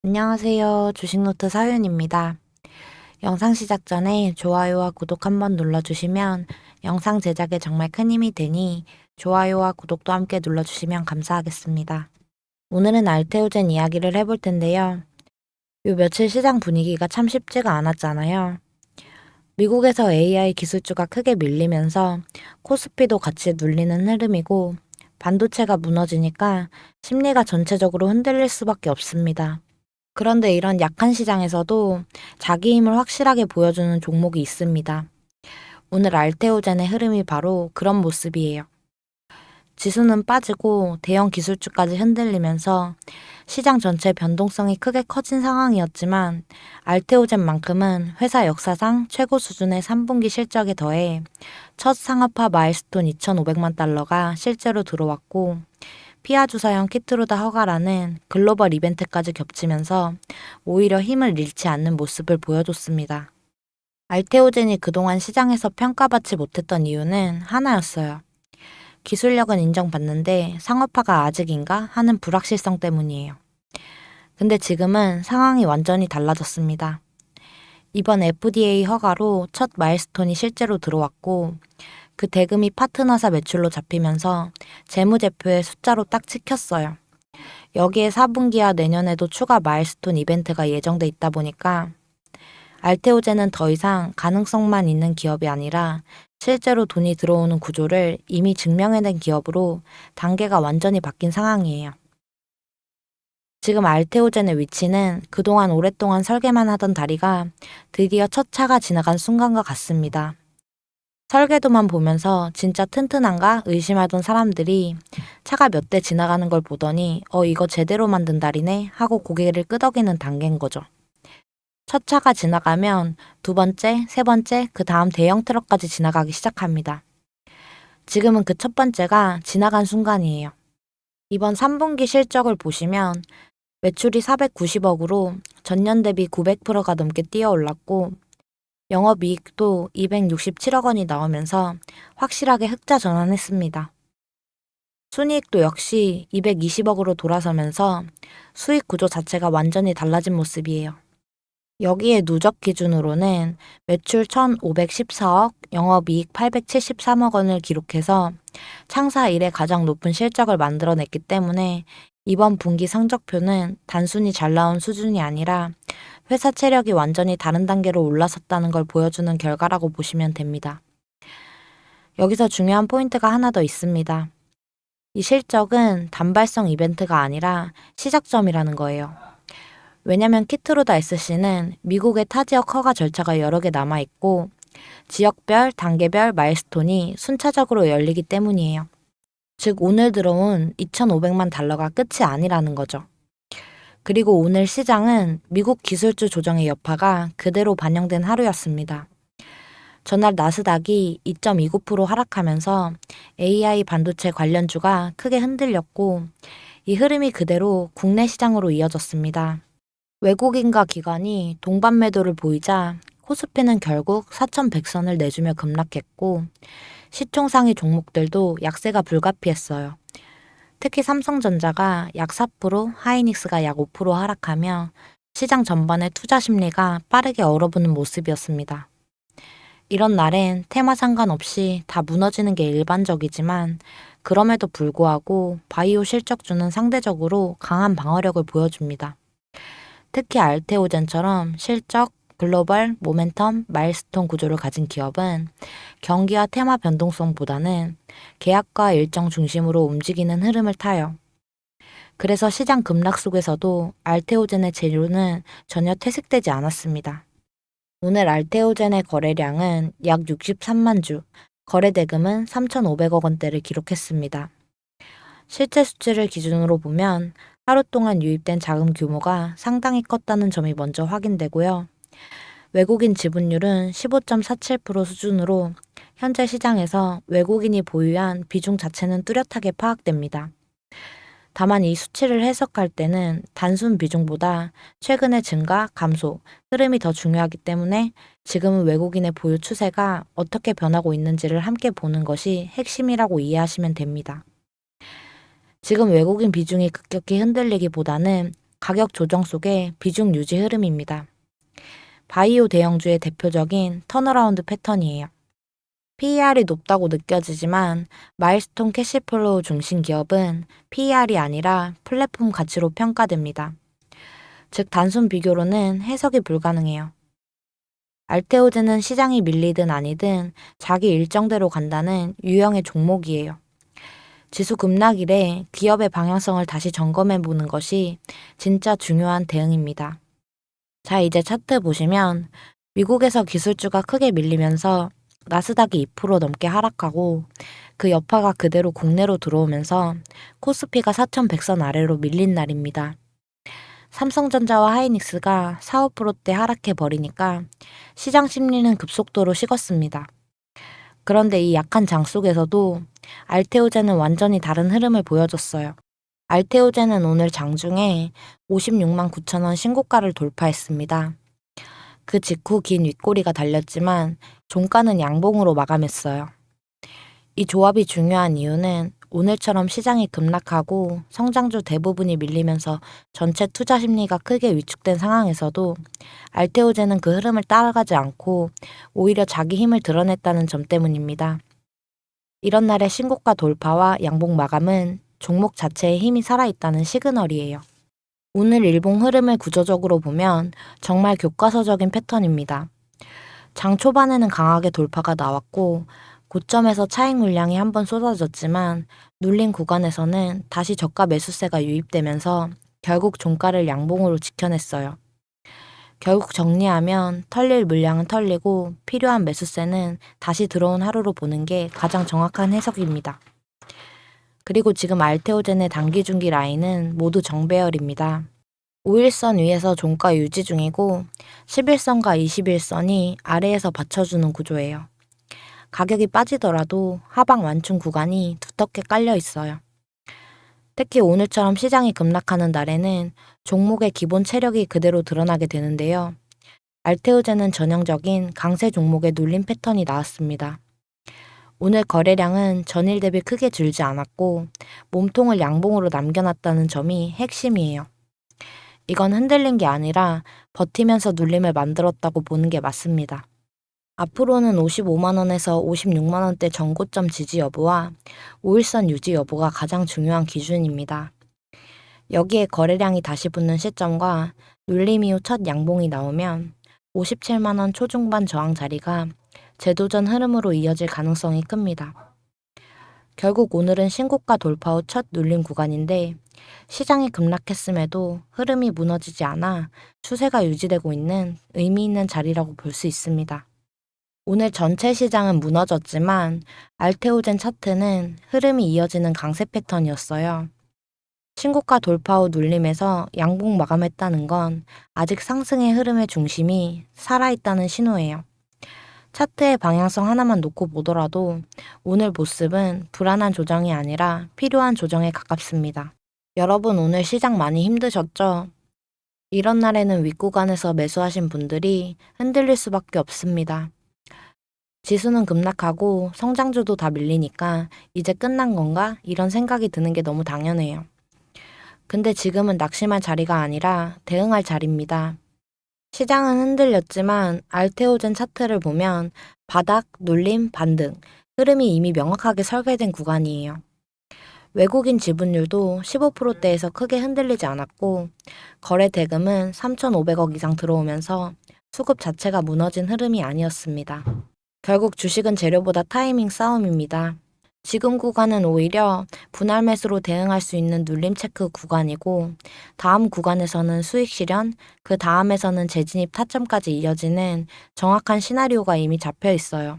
안녕하세요. 주식노트 사윤입니다. 영상 시작 전에 좋아요와 구독 한번 눌러주시면 영상 제작에 정말 큰 힘이 되니 좋아요와 구독도 함께 눌러주시면 감사하겠습니다. 오늘은 알테오젠 이야기를 해볼 텐데요. 요 며칠 시장 분위기가 참 쉽지가 않았잖아요. 미국에서 AI 기술주가 크게 밀리면서 코스피도 같이 눌리는 흐름이고 반도체가 무너지니까 심리가 전체적으로 흔들릴 수밖에 없습니다. 그런데 이런 약한 시장에서도 자기 힘을 확실하게 보여주는 종목이 있습니다. 오늘 알테오젠의 흐름이 바로 그런 모습이에요. 지수는 빠지고 대형 기술주까지 흔들리면서 시장 전체 변동성이 크게 커진 상황이었지만 알테오젠만큼은 회사 역사상 최고 수준의 3분기 실적에 더해 첫 상업화 마일스톤 2,500만 달러가 실제로 들어왔고 피하 주사형 키트로다 허가라는 글로벌 이벤트까지 겹치면서 오히려 힘을 잃지 않는 모습을 보여줬습니다. 알테오젠이 그동안 시장에서 평가받지 못했던 이유는 하나였어요. 기술력은 인정받는데 상업화가 아직인가 하는 불확실성 때문이에요. 근데 지금은 상황이 완전히 달라졌습니다. 이번 FDA 허가로 첫 마일스톤이 실제로 들어왔고 그 대금이 파트너사 매출로 잡히면서 재무제표의 숫자로 딱 찍혔어요. 여기에 4분기와 내년에도 추가 마일스톤 이벤트가 예정돼 있다 보니까 알테오젠은 더 이상 가능성만 있는 기업이 아니라 실제로 돈이 들어오는 구조를 이미 증명해낸 기업으로 단계가 완전히 바뀐 상황이에요. 지금 알테오젠의 위치는 그동안 오랫동안 설계만 하던 다리가 드디어 첫 차가 지나간 순간과 같습니다. 설계도만 보면서 진짜 튼튼한가 의심하던 사람들이 차가 몇 대 지나가는 걸 보더니 이거 제대로 만든 다리네 하고 고개를 끄덕이는 단계인 거죠. 첫 차가 지나가면 두 번째, 세 번째, 그 다음 대형 트럭까지 지나가기 시작합니다. 지금은 그 첫 번째가 지나간 순간이에요. 이번 3분기 실적을 보시면 매출이 490억으로 전년 대비 900%가 넘게 뛰어올랐고 영업이익도 267억 원이 나오면서 확실하게 흑자 전환했습니다. 순이익도 역시 220억으로 돌아서면서 수익 구조 자체가 완전히 달라진 모습이에요. 여기에 누적 기준으로는 매출 1,514억, 영업이익 873억 원을 기록해서 창사 이래 가장 높은 실적을 만들어냈기 때문에 이번 분기 성적표는 단순히 잘 나온 수준이 아니라 회사 체력이 완전히 다른 단계로 올라섰다는 걸 보여주는 결과라고 보시면 됩니다. 여기서 중요한 포인트가 하나 더 있습니다. 이 실적은 단발성 이벤트가 아니라 시작점이라는 거예요. 왜냐면 키트로다 SC는 미국의 타 지역 허가 절차가 여러 개 남아있고 지역별, 단계별 마일스톤이 순차적으로 열리기 때문이에요. 즉 오늘 들어온 2,500만 달러가 끝이 아니라는 거죠. 그리고 오늘 시장은 미국 기술주 조정의 여파가 그대로 반영된 하루였습니다. 전날 나스닥이 2.29% 하락하면서 AI 반도체 관련주가 크게 흔들렸고 이 흐름이 그대로 국내 시장으로 이어졌습니다. 외국인과 기관이 동반 매도를 보이자 코스피는 결국 4,100선을 내주며 급락했고 시총상위 종목들도 약세가 불가피했어요. 특히 삼성전자가 약 4%, 하이닉스가 약 5% 하락하며 시장 전반의 투자 심리가 빠르게 얼어붙는 모습이었습니다. 이런 날엔 테마 상관없이 다 무너지는 게 일반적이지만 그럼에도 불구하고 바이오 실적주는 상대적으로 강한 방어력을 보여줍니다. 특히 알테오젠처럼 실적, 글로벌, 모멘텀, 마일스톤 구조를 가진 기업은 경기와 테마 변동성보다는 계약과 일정 중심으로 움직이는 흐름을 타요. 그래서 시장 급락 속에서도 알테오젠의 재료는 전혀 퇴색되지 않았습니다. 오늘 알테오젠의 거래량은 약 63만 주, 거래 대금은 3,500억 원대를 기록했습니다. 실제 수치를 기준으로 보면 하루 동안 유입된 자금 규모가 상당히 컸다는 점이 먼저 확인되고요. 외국인 지분율은 15.47% 수준으로 현재 시장에서 외국인이 보유한 비중 자체는 뚜렷하게 파악됩니다. 다만 이 수치를 해석할 때는 단순 비중보다 최근의 증가, 감소, 흐름이 더 중요하기 때문에 지금은 외국인의 보유 추세가 어떻게 변하고 있는지를 함께 보는 것이 핵심이라고 이해하시면 됩니다. 지금 외국인 비중이 급격히 흔들리기보다는 가격 조정 속의 비중 유지 흐름입니다. 바이오 대형주의 대표적인 턴어라운드 패턴이에요. PER이 높다고 느껴지지만 마일스톤 캐시플로우 중심 기업은 PER이 아니라 플랫폼 가치로 평가됩니다. 즉 단순 비교로는 해석이 불가능해요. 알테오제는 시장이 밀리든 아니든 자기 일정대로 간다는 유형의 종목이에요. 지수 급락일에 기업의 방향성을 다시 점검해 보는 것이 진짜 중요한 대응입니다. 자, 이제 차트 보시면 미국에서 기술주가 크게 밀리면서 나스닥이 2% 넘게 하락하고 그 여파가 그대로 국내로 들어오면서 코스피가 4,100선 아래로 밀린 날입니다. 삼성전자와 하이닉스가 4, 5%대 하락해 버리니까 시장 심리는 급속도로 식었습니다. 그런데 이 약한 장 속에서도 알테오제는 완전히 다른 흐름을 보여줬어요. 알테오제는 오늘 장중에 56만 9천 원 신고가를 돌파했습니다. 그 직후 긴 윗꼬리가 달렸지만 종가는 양봉으로 마감했어요. 이 조합이 중요한 이유는 오늘처럼 시장이 급락하고 성장주 대부분이 밀리면서 전체 투자 심리가 크게 위축된 상황에서도 알테오제는 그 흐름을 따라가지 않고 오히려 자기 힘을 드러냈다는 점 때문입니다. 이런 날의 신고가 돌파와 양봉 마감은 종목 자체에 힘이 살아있다는 시그널이에요. 오늘 일봉 흐름을 구조적으로 보면 정말 교과서적인 패턴입니다. 장 초반에는 강하게 돌파가 나왔고 고점에서 차익 물량이 한번 쏟아졌지만 눌린 구간에서는 다시 저가 매수세가 유입되면서 결국 종가를 양봉으로 지켜냈어요. 결국 정리하면 털릴 물량은 털리고 필요한 매수세는 다시 들어온 하루로 보는 게 가장 정확한 해석입니다. 그리고 지금 알테오젠의 단기 중기 라인은 모두 정배열입니다. 5일선 위에서 종가 유지 중이고 11선과 21선이 아래에서 받쳐주는 구조예요. 가격이 빠지더라도 하방 완충 구간이 두텁게 깔려 있어요. 특히 오늘처럼 시장이 급락하는 날에는 종목의 기본 체력이 그대로 드러나게 되는데요. 알테오제는 전형적인 강세 종목의 눌림 패턴이 나왔습니다. 오늘 거래량은 전일 대비 크게 줄지 않았고 몸통을 양봉으로 남겨놨다는 점이 핵심이에요. 이건 흔들린 게 아니라 버티면서 눌림을 만들었다고 보는 게 맞습니다. 앞으로는 55만원에서 56만원대 전고점 지지 여부와 5일선 유지 여부가 가장 중요한 기준입니다. 여기에 거래량이 다시 붙는 시점과 눌림 이후 첫 양봉이 나오면 57만원 초중반 저항 자리가 재도전 흐름으로 이어질 가능성이 큽니다. 결국 오늘은 신고가 돌파 후 첫 눌림 구간인데 시장이 급락했음에도 흐름이 무너지지 않아 추세가 유지되고 있는 의미 있는 자리라고 볼 수 있습니다. 오늘 전체 시장은 무너졌지만 알테오젠 차트는 흐름이 이어지는 강세 패턴이었어요. 신고가 돌파 후 눌림에서 양봉 마감했다는 건 아직 상승의 흐름의 중심이 살아있다는 신호예요. 차트의 방향성 하나만 놓고 보더라도 오늘 모습은 불안한 조정이 아니라 필요한 조정에 가깝습니다. 여러분 오늘 시장 많이 힘드셨죠? 이런 날에는 윗구간에서 매수하신 분들이 흔들릴 수밖에 없습니다. 지수는 급락하고 성장주도 다 밀리니까 이제 끝난 건가? 이런 생각이 드는 게 너무 당연해요. 근데 지금은 낙심할 자리가 아니라 대응할 자리입니다. 시장은 흔들렸지만 알테오젠 차트를 보면 바닥, 눌림, 반등, 흐름이 이미 명확하게 설계된 구간이에요. 외국인 지분율도 15%대에서 크게 흔들리지 않았고 거래 대금은 3,500억 이상 들어오면서 수급 자체가 무너진 흐름이 아니었습니다. 결국 주식은 재료보다 타이밍 싸움입니다. 지금 구간은 오히려 분할 매수로 대응할 수 있는 눌림 체크 구간이고 다음 구간에서는 수익 실현, 그 다음에서는 재진입 타점까지 이어지는 정확한 시나리오가 이미 잡혀 있어요.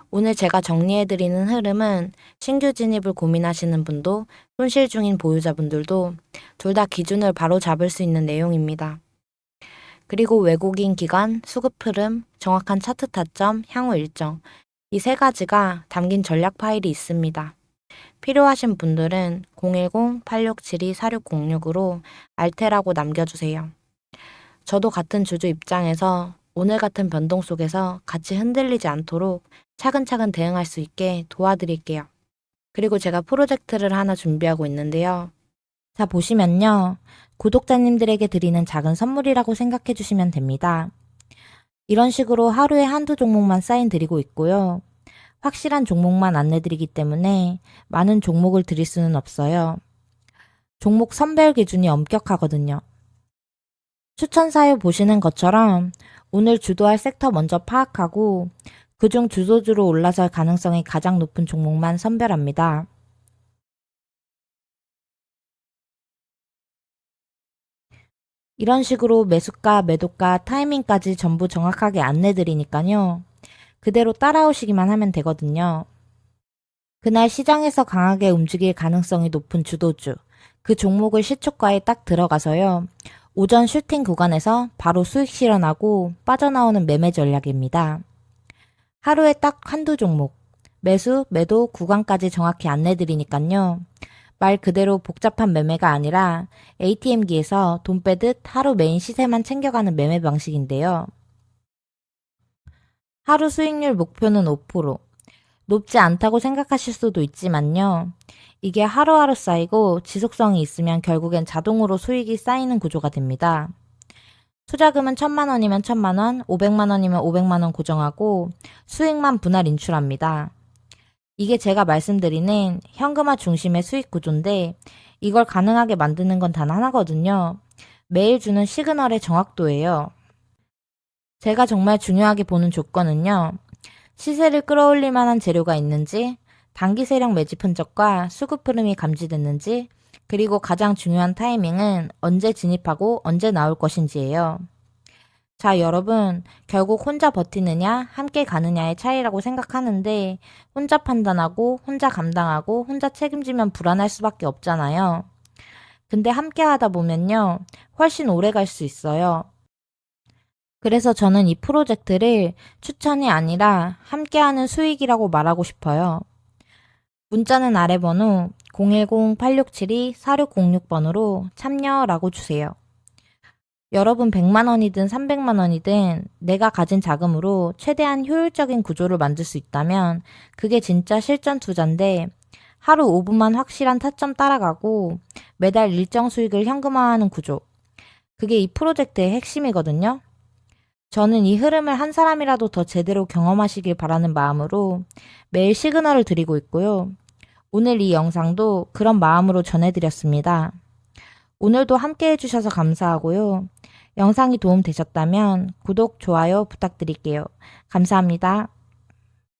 오늘 제가 정리해드리는 흐름은 신규 진입을 고민하시는 분도 손실 중인 보유자분들도 둘 다 기준을 바로 잡을 수 있는 내용입니다. 그리고 외국인 기관, 수급 흐름, 정확한 차트 타점, 향후 일정 이 세 가지가 담긴 전략 파일이 있습니다. 필요하신 분들은 010-8672-4606으로 알테라고 남겨주세요. 저도 같은 주주 입장에서 오늘 같은 변동 속에서 같이 흔들리지 않도록 차근차근 대응할 수 있게 도와드릴게요. 그리고 제가 프로젝트를 하나 준비하고 있는데요. 자, 보시면요. 구독자님들에게 드리는 작은 선물이라고 생각해 주시면 됩니다. 이런 식으로 하루에 한두 종목만 사인 드리고 있고요. 확실한 종목만 안내 드리기 때문에 많은 종목을 드릴 수는 없어요. 종목 선별 기준이 엄격하거든요. 추천 사유 보시는 것처럼 오늘 주도할 섹터 먼저 파악하고 그중 주도주로 올라설 가능성이 가장 높은 종목만 선별합니다. 이런 식으로 매수가, 매도가, 타이밍까지 전부 정확하게 안내 드리니까요. 그대로 따라오시기만 하면 되거든요. 그날 시장에서 강하게 움직일 가능성이 높은 주도주, 그 종목을 시초가에 딱 들어가서요. 오전 슈팅 구간에서 바로 수익 실현하고 빠져나오는 매매 전략입니다. 하루에 딱 한두 종목, 매수, 매도 구간까지 정확히 안내 드리니까요. 말 그대로 복잡한 매매가 아니라 ATM기에서 돈 빼듯 하루 메인 시세만 챙겨가는 매매 방식인데요. 하루 수익률 목표는 5%. 높지 않다고 생각하실 수도 있지만요. 이게 하루하루 쌓이고 지속성이 있으면 결국엔 자동으로 수익이 쌓이는 구조가 됩니다. 투자금은 1,000만 원이면 1,000만 원, 500만 원이면 500만 원 고정하고 수익만 분할 인출합니다. 이게 제가 말씀드리는 현금화 중심의 수익 구조인데 이걸 가능하게 만드는 건 단 하나거든요. 매일 주는 시그널의 정확도예요. 제가 정말 중요하게 보는 조건은요. 시세를 끌어올릴 만한 재료가 있는지, 단기 세력 매집 흔적과 수급 흐름이 감지됐는지, 그리고 가장 중요한 타이밍은 언제 진입하고 언제 나올 것인지예요. 자, 여러분, 결국 혼자 버티느냐, 함께 가느냐의 차이라고 생각하는데, 혼자 판단하고, 혼자 감당하고, 혼자 책임지면 불안할 수밖에 없잖아요. 근데 함께 하다 보면요, 훨씬 오래 갈 수 있어요. 그래서 저는 이 프로젝트를 추천이 아니라 함께하는 수익이라고 말하고 싶어요. 문자는 아래 번호 010-8672-4606번으로 참여라고 주세요. 여러분 100만 원이든 300만 원이든 내가 가진 자금으로 최대한 효율적인 구조를 만들 수 있다면 그게 진짜 실전 투자인데 하루 5분만 확실한 타점 따라가고 매달 일정 수익을 현금화하는 구조. 그게 이 프로젝트의 핵심이거든요. 저는 이 흐름을 한 사람이라도 더 제대로 경험하시길 바라는 마음으로 매일 시그널을 드리고 있고요. 오늘 이 영상도 그런 마음으로 전해드렸습니다. 오늘도 함께 해주셔서 감사하고요. 영상이 도움되셨다면 구독, 좋아요 부탁드릴게요. 감사합니다.